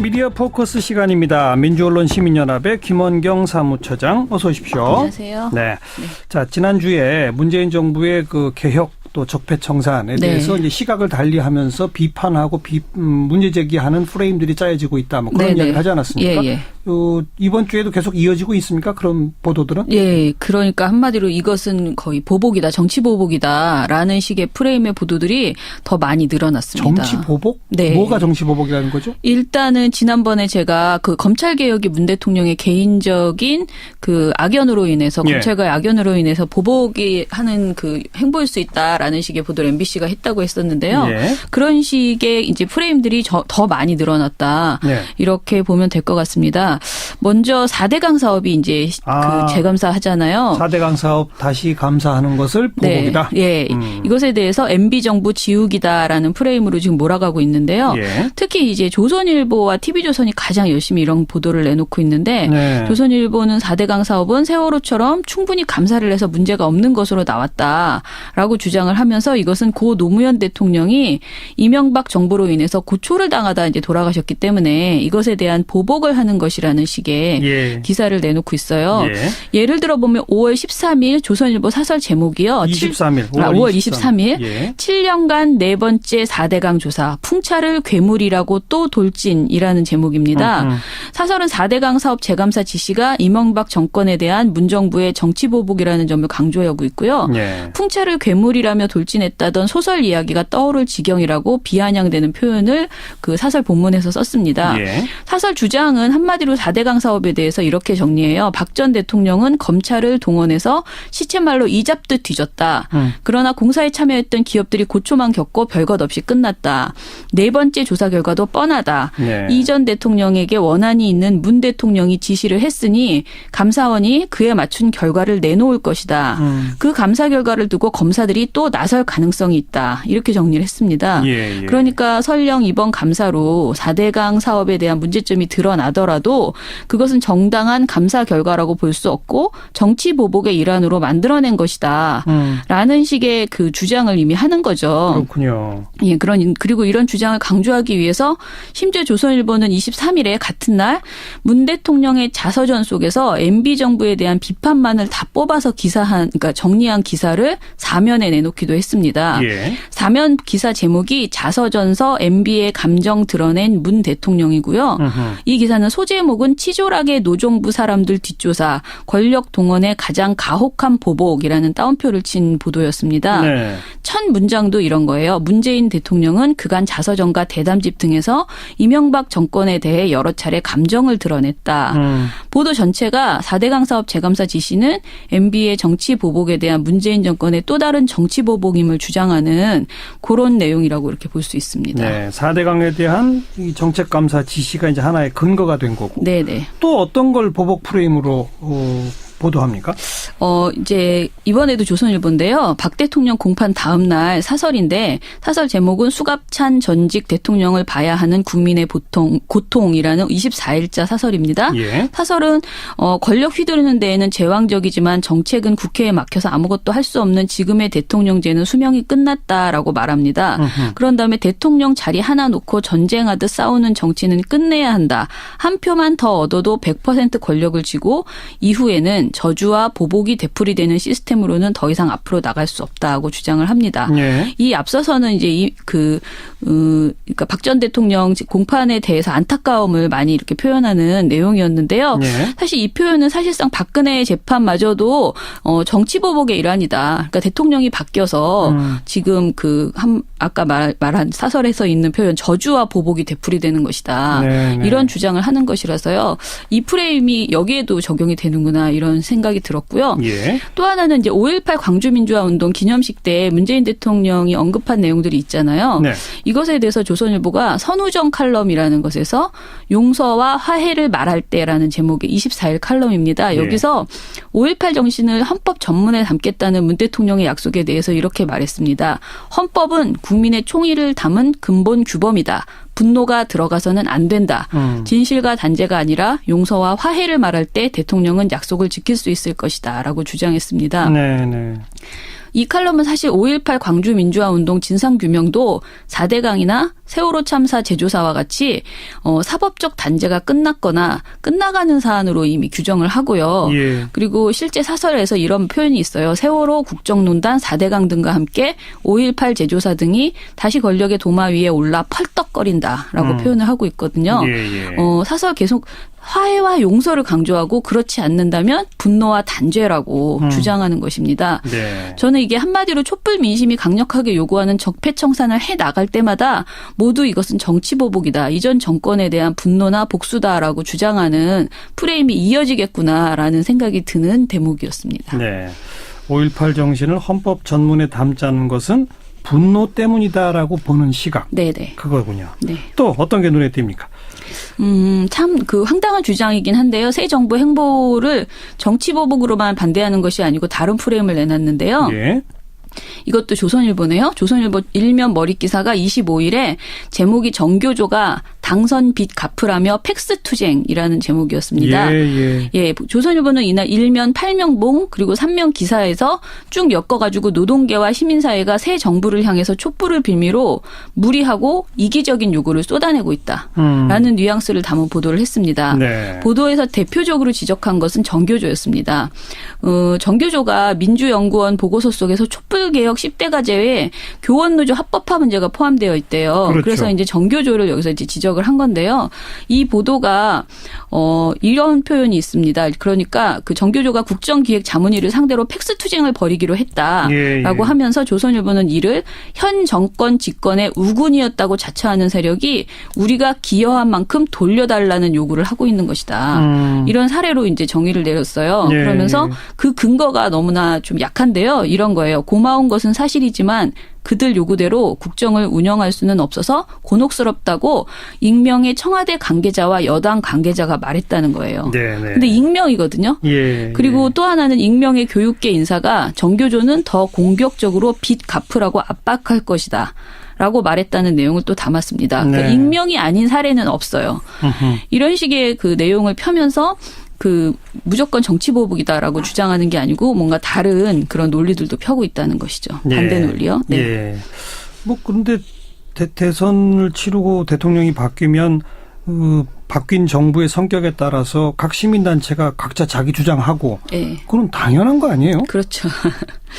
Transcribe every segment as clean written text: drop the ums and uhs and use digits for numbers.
미디어 포커스 시간입니다. 민주언론 시민연합의 김원경 사무처장 어서 오십시오. 안녕하세요. 네. 자, 지난주에 문재인 정부의 그 개혁 또 적폐청산에 대해서 이제 시각을 달리하면서 비판하고 문제 제기하는 프레임들이 짜여지고 있다. 뭐 그런 이야기를 하지 않았습니까? 예. 이번 주에도 계속 이어지고 있습니까? 그런 보도들은? 예. 그러니까 한마디로 이것은 거의 보복이다. 정치 보복이다라는 식의 프레임의 보도들이 더 많이 늘어났습니다. 정치 보복? 네. 뭐가 정치 보복이라는 거죠? 일단은 지난번에 제가 그 검찰 개혁이 문 대통령의 개인적인 그 악연으로 인해서 검찰과의 악연으로 인해서 보복이 하는 그 행보일 수 있다라는 식의 보도를 MBC가 했다고 했었는데요. 그런 식의 이제 프레임들이 더 많이 늘어났다. 이렇게 보면 될 것 같습니다. 먼저 4대강 사업이 이제 그 재감사 하잖아요. 4대강 사업 다시 감사하는 것을 보복이다. 네. 이것에 대해서 MB 정부 지우기다라는 프레임으로 지금 몰아가고 있는데요. 특히 이제 조선일보와 TV조선이 가장 열심히 이런 보도를 내놓고 있는데 조선일보는 4대강 사업은 세월호처럼 충분히 감사를 해서 문제가 없는 것으로 나왔다라고 주장을 하면서 이것은 고 노무현 대통령이 이명박 정부로 인해서 고초를 당하다 이제 돌아가셨기 때문에 이것에 대한 보복을 하는 것이라는 식의 기사를 내놓고 있어요. 예를 들어 보면 5월 13일 조선일보 사설 제목이요. 5월 23일 7년간 네 번째 4대강 조사 풍차를 괴물이라고 또 돌진이라는 제목입니다. 사설은 4대강 사업 재감사 지시가 이명박 정권에 대한 문정부의 정치 보복이라는 점을 강조하고 있고요. 풍차를 괴물이라며 돌진했다던 소설 이야기가 떠오를 지경이라고 비아냥대는 표현을 그 사설 본문에서 썼습니다. 사설 주장은 한마디로 4대강 사업에 대해서 이렇게 정리해요. 박 전 대통령은 검찰을 동원해서 시체말로 이잡듯 뒤졌다. 그러나 공사에 참여했던 기업들이 고초만 겪고 별것 없이 끝났다. 네 번째 조사 결과도 뻔하다. 이 전 대통령에게 원한이 있는 문 대통령이 지시를 했으니 감사원이 그에 맞춘 결과를 내놓을 것이다. 그 감사 결과를 두고 검사들이 또 나설 가능성이 있다. 이렇게 정리를 했습니다. 그러니까 설령 이번 감사로 4대강 사업에 대한 문제점이 드러나더라도 그것은 정당한 감사 결과라고 볼 수 없고 정치 보복의 일환으로 만들어낸 것이다. 라는 식의 그 주장을 이미 하는 거죠. 그렇군요. 그리고 이런 주장을 강조하기 위해서 심지어 조선일보는 23일에 같은 날 문 대통령의 자서전 속에서 MB 정부에 대한 비판만을 다 뽑아서 그러니까 정리한 기사를 사면에 내놓기도 했습니다. 사면 기사 제목이 자서전서 MB의 감정 드러낸 문 대통령이고요. 이 기사는 소제목은 치졸하게 노정부 사람들 뒷조사 권력 동원의 가장 가혹한 보복이라는 따옴표를 친 보도였습니다. 첫 문장도 이런 거예요. 문재인 대통령은 그간 자서전과 대담집 등에서 이명박 정권에 대해 여러 차례 감정을 드러냈다. 보도 전체가 4대강 사업 재감사 지시는 MB의 정치 보복에 대한 문재인 정권의 또 다른 정치 보복임을 주장하는 그런 내용이라고 이렇게 볼 수 있습니다. 네, 4대강에 대한 이 정책 감사 지시가 이제 하나의 근거가 된 거고. 또 어떤 걸 보복 프레임으로 보도합니까? 이제 이번에도 조선일보인데요. 박 대통령 공판 다음 날 사설인데 사설 제목은 수갑찬 전직 대통령을 봐야 하는 국민의 고통이라는 24일자 사설입니다. 사설은 권력 휘두르는 데에는 제왕적이지만 정책은 국회에 막혀서 아무것도 할 수 없는 지금의 대통령제는 수명이 끝났다라고 말합니다. 그런 다음에 대통령 자리 하나 놓고 전쟁하듯 싸우는 정치는 끝내야 한다. 한 표만 더 얻어도 100% 권력을 쥐고 이후에는 저주와 보복이 되풀이되는 시스템으로는 더 이상 앞으로 나갈 수 없다고 주장을 합니다. 이 앞서서는 이제 그러니까 박 전 대통령 공판에 대해서 안타까움을 많이 이렇게 표현하는 내용이었는데요. 사실 이 표현은 사실상 박근혜 재판마저도 정치 보복의 일환이다. 그러니까 대통령이 바뀌어서 지금 아까 말한 사설에서 있는 표현 저주와 보복이 되풀이되는 것이다. 이런 주장을 하는 것이라서요. 이 프레임이 여기에도 적용이 되는구나 이런 생각이 들었고요. 또 하나는 이제 5.18 광주민주화운동 기념식 때 문재인 대통령이 언급한 내용들이 있잖아요. 이것에 대해서 조선일보가 선우정 칼럼이라는 것에서 용서와 화해를 말할 때라는 제목의 24일 칼럼입니다. 여기서 5.18 정신을 헌법 전문에 담겠다는 문 대통령의 약속에 대해서 이렇게 말했습니다. 헌법은 국민의 총의를 담은 근본 규범이다. 분노가 들어가서는 안 된다. 진실과 단죄가 아니라 용서와 화해를 말할 때 대통령은 약속을 지킬 수 있을 것이다. 라고 주장했습니다. 이 칼럼은 사실 5.18 광주민주화운동 진상규명도 4대강이나 세월호 참사 제조사와 같이 사법적 단죄가 끝났거나 끝나가는 사안으로 이미 규정을 하고요. 예. 그리고 실제 사설에서 이런 표현이 있어요. 세월호 국정농단 4대강 등과 함께 5.18 제조사 등이 다시 권력의 도마 위에 올라 펄떡거린다라고 표현을 하고 있거든요. 예. 사설 계속 화해와 용서를 강조하고 그렇지 않는다면 분노와 단죄라고 주장하는 것입니다. 네. 저는 이게 한마디로 촛불 민심이 강력하게 요구하는 적폐청산을 해나갈 때마다 모두 이것은 정치보복이다. 이전 정권에 대한 분노나 복수다라고 주장하는 프레임이 이어지겠구나라는 생각이 드는 대목이었습니다. 네. 5.18 정신을 헌법 전문에 담자는 것은 분노 때문이다라고 보는 시각. 네네. 그거군요. 네. 또 어떤 게 눈에 띕니까? 참 황당한 주장이긴 한데요. 새 정부 행보를 정치보복으로만 반대하는 것이 아니고 다른 프레임을 내놨는데요. 예. 이것도 조선일보네요. 조선일보 일면 머릿 기사가 25일에 제목이 정교조가 당선 빚 갚으라며 팩스 투쟁이라는 제목이었습니다. 예, 조선일보는 이날 일면 8면봉 그리고 3면 기사에서 쭉 엮어가지고 노동계와 시민사회가 새 정부를 향해서 촛불을 빌미로 무리하고 이기적인 요구를 쏟아내고 있다라는 뉘앙스를 담은 보도를 했습니다. 네. 보도에서 대표적으로 지적한 것은 정교조였습니다. 정교조가 민주연구원 보고서 속에서 촛불개혁 10대 과제에 교원노조 합법화 문제가 포함되어 있대요. 그렇죠. 그래서 이제 정교조를 여기서 이제 지적을 한 건데요. 이 보도가 이런 표현이 있습니다. 그러니까 그 정교조가 국정기획자문위를 상대로 팩스 투쟁을 벌이기로 했다라고 하면서 조선일보는 이를 현 정권 집권의 우군이었다고 자처하는 세력이 우리가 기여한 만큼 돌려달라는 요구를 하고 있는 것이다. 이런 사례로 이제 정의를 내렸어요. 그러면서 그 근거가 너무나 좀 약한데요. 이런 거예요. 고마운 것은 사실이지만 그들 요구대로 국정을 운영할 수는 없어서 곤혹스럽다고 익명의 청와대 관계자와 여당 관계자가 말했다는 거예요. 그런데 익명이거든요. 그리고 또 하나는 익명의 교육계 인사가 정교조는 더 공격적으로 빚 갚으라고 압박할 것이다. 라고 말했다는 내용을 또 담았습니다. 그러니까 익명이 아닌 사례는 없어요. 이런 식의 그 내용을 펴면서 무조건 정치보복이다라고 주장하는 게 아니고 뭔가 다른 그런 논리들도 펴고 있다는 것이죠. 반대 논리요. 네. 예. 그런데 대선을 치르고 대통령이 바뀌면 바뀐 정부의 성격에 따라서 각 시민단체가 각자 자기 주장하고 그건 당연한 거 아니에요? 그렇죠.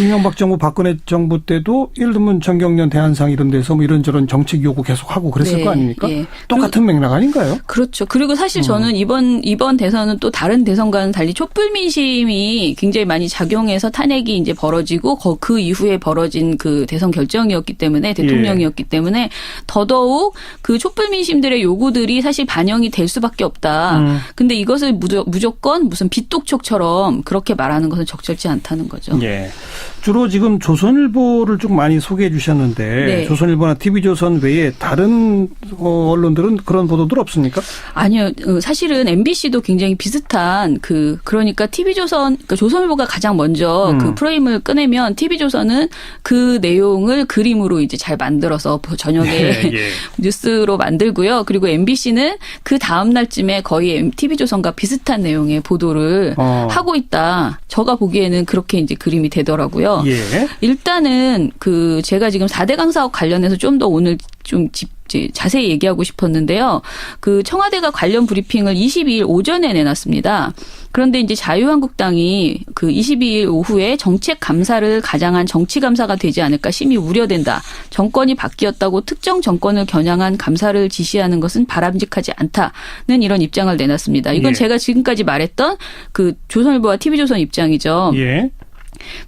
이명박 정부 박근혜 정부 때도 예를 들면 정경련 대한상 이런 데서 뭐 이런저런 정책 요구 계속하고 그랬을 거 아닙니까? 똑같은 맥락 아닌가요? 그렇죠. 그리고 사실 저는 이번 대선은 또 다른 대선과는 달리 촛불 민심이 굉장히 많이 작용해서 탄핵이 이제 벌어지고 그 이후에 벌어진 그 대선 결정이었기 때문에 대통령이었기 때문에 더더욱 그 촛불 민심들의 요구들이 사실 반영이 될 수밖에 없다. 근데 이것을 무조건 무슨 빚독촉처럼 그렇게 말하는 것은 적절치 않다는 거죠. 예. 주로 지금 조선일보를 좀 많이 소개해 주셨는데 조선일보나 TV조선 외에 다른 언론들은 그런 보도들 없습니까? 아니요. 사실은 MBC도 굉장히 비슷한 그러니까 TV조선, 그러니까 조선일보가 가장 먼저 그 프레임을 꺼내면 TV조선은 그 내용을 그림으로 이제 잘 만들어서 저녁에 뉴스로 만들고요. 그리고 MBC는 그 다음 날쯤에 거의 TV조선과 비슷한 내용의 보도를 하고 있다. 제가 보기에는 그렇게 이제 그림이 되더라고요. 일단은 제가 지금 4대강 사업 관련해서 좀 더 오늘 좀 자세히 얘기하고 싶었는데요. 청와대가 관련 브리핑을 22일 오전에 내놨습니다. 그런데 이제 자유한국당이 22일 오후에 정책 감사를 가장한 정치 감사가 되지 않을까 심히 우려된다. 정권이 바뀌었다고 특정 정권을 겨냥한 감사를 지시하는 것은 바람직하지 않다는 이런 입장을 내놨습니다. 이건 제가 지금까지 말했던 조선일보와 TV조선 입장이죠.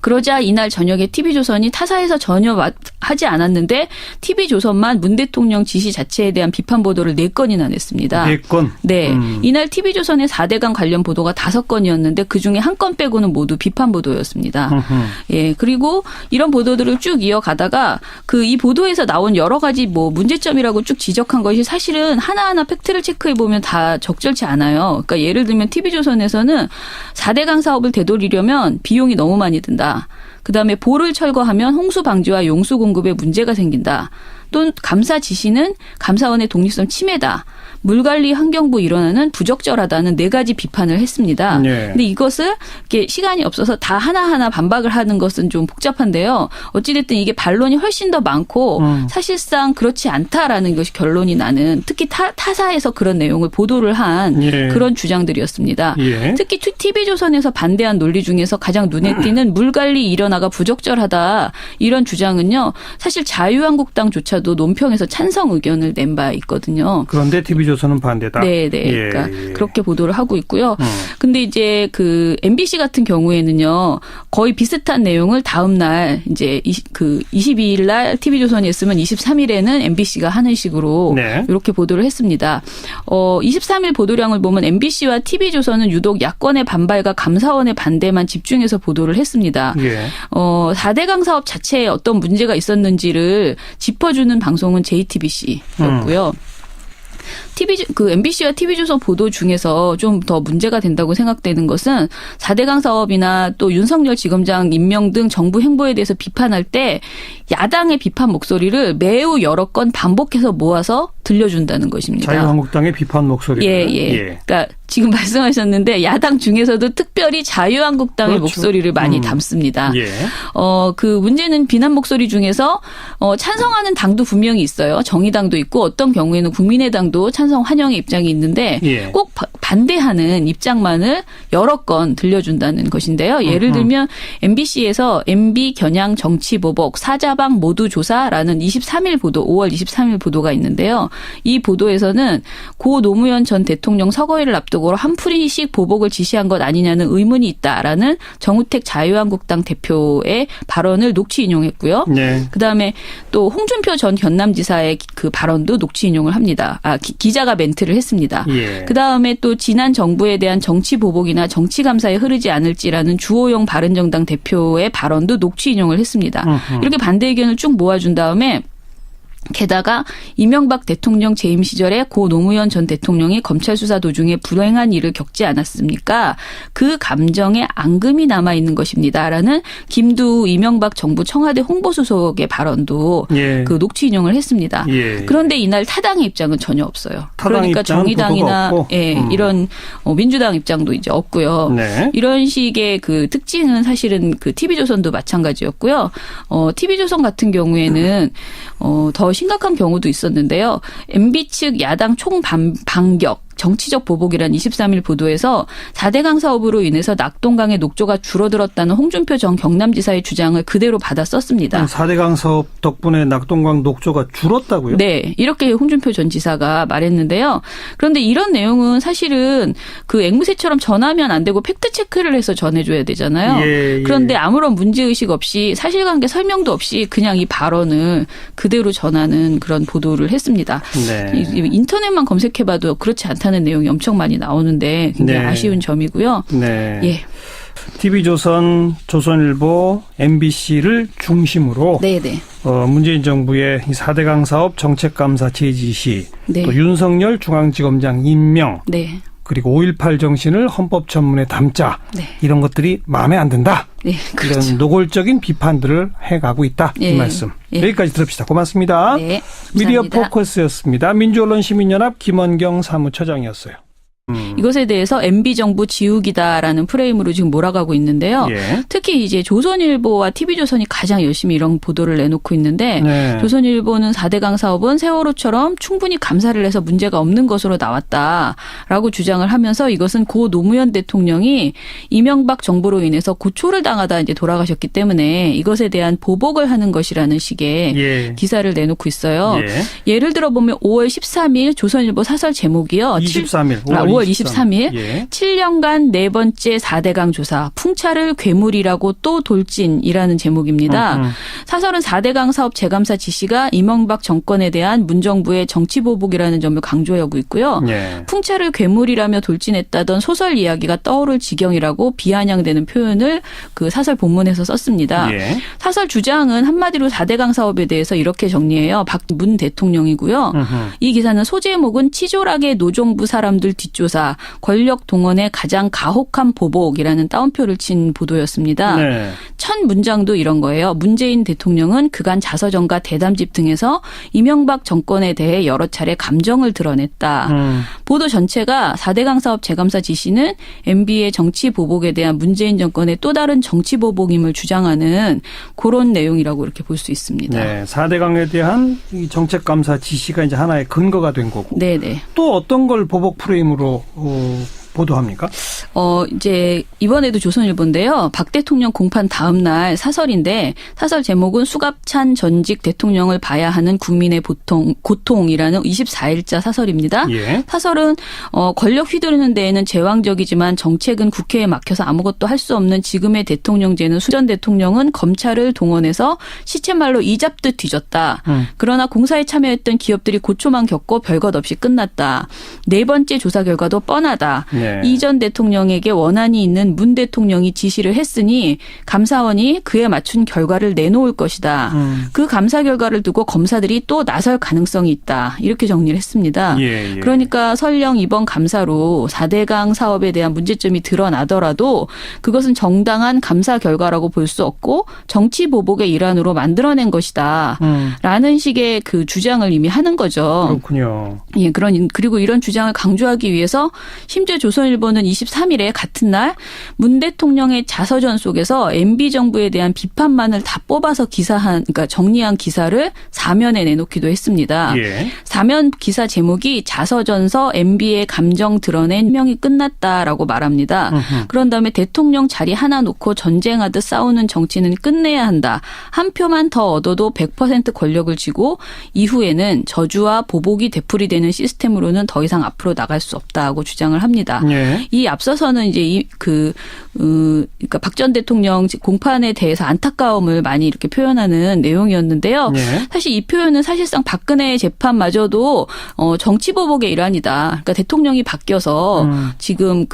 그러자 이날 저녁에 TV조선이 타사에서 전혀 하지 않았는데 TV조선만 문 대통령 지시 자체에 대한 비판 보도를 4건이나 냈습니다. 4건? 네. 이날 TV조선의 4대강 관련 보도가 5건이었는데 그중에 1건 빼고는 모두 비판 보도였습니다. 예. 그리고 이런 보도들을 쭉 이어가다가 이 보도에서 나온 여러 가지 문제점이라고 쭉 지적한 것이 사실은 하나하나 팩트를 체크해 보면 다 적절치 않아요. 그러니까 예를 들면 TV조선에서는 4대강 사업을 되돌리려면 비용이 너무 많이 든다. 그다음에 보를 철거하면 홍수 방지와 용수 공급에 문제가 생긴다. 또 감사 지시는 감사원의 독립성 침해다. 물관리 환경부 일원은 부적절하다는 4가지 비판을 했습니다. 그런데 이것을 이렇게 시간이 없어서 다 하나하나 반박을 하는 것은 좀 복잡한데요. 어찌됐든 이게 반론이 훨씬 더 많고 사실상 그렇지 않다라는 것이 결론이 나는 특히 타사에서 그런 내용을 보도를 한 그런 주장들이었습니다. 특히 TV조선에서 반대한 논리 중에서 가장 눈에 띄는 물관리 일원화가 부적절하다. 이런 주장은요. 사실 자유한국당조차도 논평에서 찬성 의견을 낸 바 있거든요. 그런데 TV조선은 반대다. 네. 그러니까 그렇게 보도를 하고 있고요. 근데 이제 그 MBC 같은 경우에는요. 거의 비슷한 내용을 다음 날 이제 22일 날 TV조선이 했으면 23일에는 MBC가 하는 식으로 이렇게 보도를 했습니다. 23일 보도량을 보면 MBC와 TV조선은 유독 야권의 반발과 감사원의 반대만 집중해서 보도를 했습니다. 4대강 사업 자체에 어떤 문제가 있었는지를 짚어주는 방송은 JTBC였고요. MBC와 TV조선 보도 중에서 좀 더 문제가 된다고 생각되는 것은 4대강 사업이나 또 윤석열 지검장 임명 등 정부 행보에 대해서 비판할 때 야당의 비판 목소리를 매우 여러 건 반복해서 모아서 들려준다는 것입니다. 자유한국당의 비판 목소리를. 그러니까 지금 말씀하셨는데 야당 중에서도 특별히 자유한국당의 목소리를 많이 담습니다. 그 문제는 비난 목소리 중에서 찬성하는 당도 분명히 있어요. 정의당도 있고 어떤 경우에는 국민의당도 찬성 환영의 입장이 있는데 꼭 반대하는 입장만을 여러 건 들려준다는 것인데요. 예를 들면 MBC에서 MB 겨냥 정치보복 사자방 모두 조사라는 23일 보도 5월 23일 보도가 있는데요. 이 보도에서는 고 노무현 전 대통령 서거일을 앞두고 한풀이씩 보복을 지시한 것 아니냐는 의문이 있다라는 정우택 자유한국당 대표의 발언을 녹취 인용했고요. 그다음에 또 홍준표 전 경남지사의 그 발언도 녹취 인용을 합니다. 기자가 멘트를 했습니다. 그다음에 또 지난 정부에 대한 정치 보복이나 정치 감사에 흐르지 않을지라는 주호영 바른정당 대표의 발언도 녹취 인용을 했습니다. 이렇게 반대 의견을 쭉 모아준 다음에 게다가 이명박 대통령 재임 시절에 고 노무현 전 대통령이 검찰 수사 도중에 불행한 일을 겪지 않았습니까? 그 감정에 앙금이 남아있는 것입니다라는 김두우 이명박 정부 청와대 홍보수석의 발언도 그 녹취 인용을 했습니다. 그런데 이날 타당의 입장은 전혀 없어요. 그러니까 정의당이나 이런 민주당 입장도 이제 없고요. 이런 식의 그 특징은 사실은 그 TV조선도 마찬가지였고요. TV조선 같은 경우에는 더 심각한 경우도 있었는데요. MB 측 야당 총반격 정치적 보복이란 23일 보도에서 4대강 사업으로 인해서 낙동강의 녹조가 줄어들었다는 홍준표 전 경남지사의 주장을 그대로 받아 썼습니다. 4대강 사업 덕분에 낙동강 녹조가 줄었다고요? 네. 이렇게 홍준표 전 지사가 말했는데요. 그런데 이런 내용은 사실은 그 앵무새처럼 전하면 안 되고 팩트체크를 해서 전해줘야 되잖아요. 그런데 아무런 문제의식 없이 사실관계 설명도 없이 그냥 이 발언을 그대로 전하는 그런 보도를 했습니다. 인터넷만 검색해봐도 그렇지 않다. 하는 내용이 엄청 많이 나오는데 굉장히 아쉬운 점이고요. TV조선, 조선일보, MBC를 중심으로 문재인 정부의 4대강 사업 정책감사 제지시, 또 윤석열 중앙지검장 임명, 그리고 5.18 정신을 헌법전문에 담자 이런 것들이 마음에 안 든다. 그렇죠. 이런 노골적인 비판들을 해가고 있다. 이 말씀. 여기까지 들읍시다. 고맙습니다. 미디어 포커스였습니다. 민주언론시민연합 김원경 사무처장이었어요. 이것에 대해서 MB정부 지우기다라는 프레임으로 지금 몰아가고 있는데요. 특히 이제 조선일보와 TV조선이 가장 열심히 이런 보도를 내놓고 있는데 조선일보는 4대강 사업은 세월호처럼 충분히 감사를 해서 문제가 없는 것으로 나왔다라고 주장을 하면서 이것은 고 노무현 대통령이 이명박 정부로 인해서 고초를 당하다 이제 돌아가셨기 때문에 이것에 대한 보복을 하는 것이라는 식의 기사를 내놓고 있어요. 예를 들어 보면 5월 13일 조선일보 사설 제목이요. 5월 23일 7년간 네 번째 4대강 조사 풍차를 괴물이라고 또 돌진이라는 제목입니다. 사설은 4대강 사업 재감사 지시가 이명박 정권에 대한 문정부의 정치보복이라는 점을 강조하고 있고요. 풍차를 괴물이라며 돌진했다던 소설 이야기가 떠오를 지경이라고 비아냥대는 표현을 그 사설 본문에서 썼습니다. 사설 주장은 한마디로 4대강 사업에 대해서 이렇게 정리해요. 문 대통령이고요. 이 기사는 소제목은 치졸하게 노정부 사람들 뒷조사 보복이다. 권력 동원의 가장 가혹한 보복이라는 따옴표를 친 보도였습니다. 네. 첫 문장도 이런 거예요. 문재인 대통령은 그간 자서전과 대담집 등에서 이명박 정권에 대해 여러 차례 감정을 드러냈다. 보도 전체가 4대강 사업 재감사 지시는 MB의 정치 보복에 대한 문재인 정권의 또 다른 정치 보복임을 주장하는 그런 내용이라고 이렇게 볼 수 있습니다. 네, 4대강에 대한 이 정책 감사 지시가 이제 하나의 근거가 된 거고. 네네. 또 어떤 걸 보복 프레임으로 보도합니까? 이제 이번에도 조선일보인데요. 박 대통령 공판 다음 날 사설인데 사설 제목은 수갑찬 전직 대통령을 봐야 하는 국민의 고통이라는 24일자 사설입니다. 예. 사설은 권력 휘두르는 데에는 제왕적이지만 정책은 국회에 막혀서 아무것도 할 수 없는 지금의 대통령제는 전 대통령은 검찰을 동원해서 시쳇말로 이잡듯 뒤졌다. 그러나 공사에 참여했던 기업들이 고초만 겪고 별것 없이 끝났다. 네 번째 조사 결과도 뻔하다. 네. 이 전 대통령에게 원한이 있는 문 대통령이 지시를 했으니 감사원이 그에 맞춘 결과를 내놓을 것이다. 그 감사 결과를 두고 검사들이 또 나설 가능성이 있다. 이렇게 정리를 했습니다. 예, 예. 그러니까 설령 이번 감사로 4대강 사업에 대한 문제점이 드러나더라도 그것은 정당한 감사 결과라고 볼 수 없고 정치 보복의 일환으로 만들어낸 것이다. 라는 식의 그 주장을 이미 하는 거죠. 그렇군요. 예, 그리고 이런 주장을 강조하기 위해서 심지어 조선일보는 23일에 같은 날 문 대통령의 자서전 속에서 MB 정부에 대한 비판만을 다 뽑아서 그러니까 정리한 기사를 사면에 내놓기도 했습니다. 예. 사면 기사 제목이 자서전서 MB의 감정 드러낸 명이 끝났다라고 말합니다. 그런 다음에 대통령 자리 하나 놓고 전쟁하듯 싸우는 정치는 끝내야 한다. 한 표만 더 얻어도 100% 권력을 쥐고 이후에는 저주와 보복이 되풀이되는 시스템으로는 더 이상 앞으로 나갈 수 없다고 주장을 합니다. 예. 이 앞서서는 이제 그러니까 박 전 대통령 공판에 대해서 안타까움을 많이 이렇게 표현하는 내용이었는데요. 예. 사실 이 표현은 사실상 박근혜 재판마저도 정치 보복의 일환이다. 그러니까 대통령이 바뀌어서 지금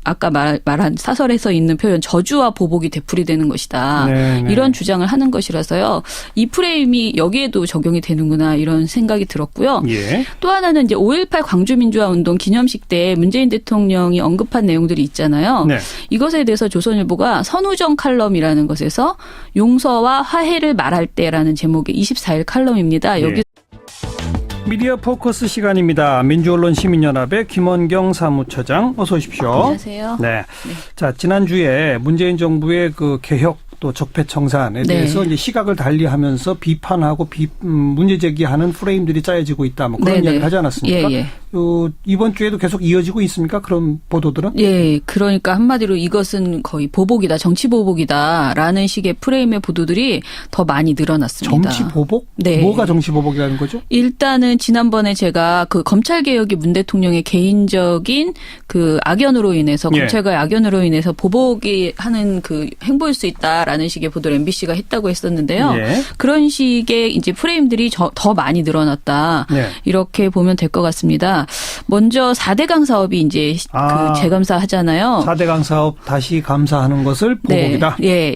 아까 말한 사설에서 있는 표현 저주와 보복이 되풀이되는 것이다. 네네. 이런 주장을 하는 것이라서요. 이 프레임이 여기에도 적용이 되는구나 이런 생각이 들었고요. 예. 또 하나는 이제 5.18 광주민주화운동 기념식 때 문재인 대통령이 언급한 내용들이 있잖아요. 네. 이것에 대해서 조선일보가 선우정 칼럼이라는 것에서 용서와 화해를 말할 때라는 제목의 24일 칼럼입니다. 여기 미디어 포커스 시간입니다. 민주언론 시민연합의 김원경 사무처장 어서 오십시오. 안녕하세요. 네. 자, 지난주에 문재인 정부의 그 개혁 또 적폐청산에 대해서 이제 시각을 달리하면서 비판하고 문제 제기하는 프레임들이 짜여지고 있다. 뭐 그런 이야기를 하지 않았습니까? 예. 이번 주에도 계속 이어지고 있습니까? 그런 보도들은? 예. 그러니까 한마디로 이것은 거의 보복이다. 정치 보복이다라는 식의 프레임의 보도들이 더 많이 늘어났습니다. 정치 보복? 네. 뭐가 정치 보복이라는 거죠? 일단은 지난번에 제가 그 검찰 개혁이 문 대통령의 개인적인 그 악연으로 인해서 검찰과의 악연으로 인해서 보복이 하는 그 행보일 수 있다라는 식의 보도를 MBC가 했다고 했었는데요. 예. 그런 식의 이제 프레임들이 더 많이 늘어났다. 이렇게 보면 될 것 같습니다. 먼저 4대강 사업이 이제 그 재감사 하잖아요. 4대강 사업 다시 감사하는 것을 보복이다. 네. 예.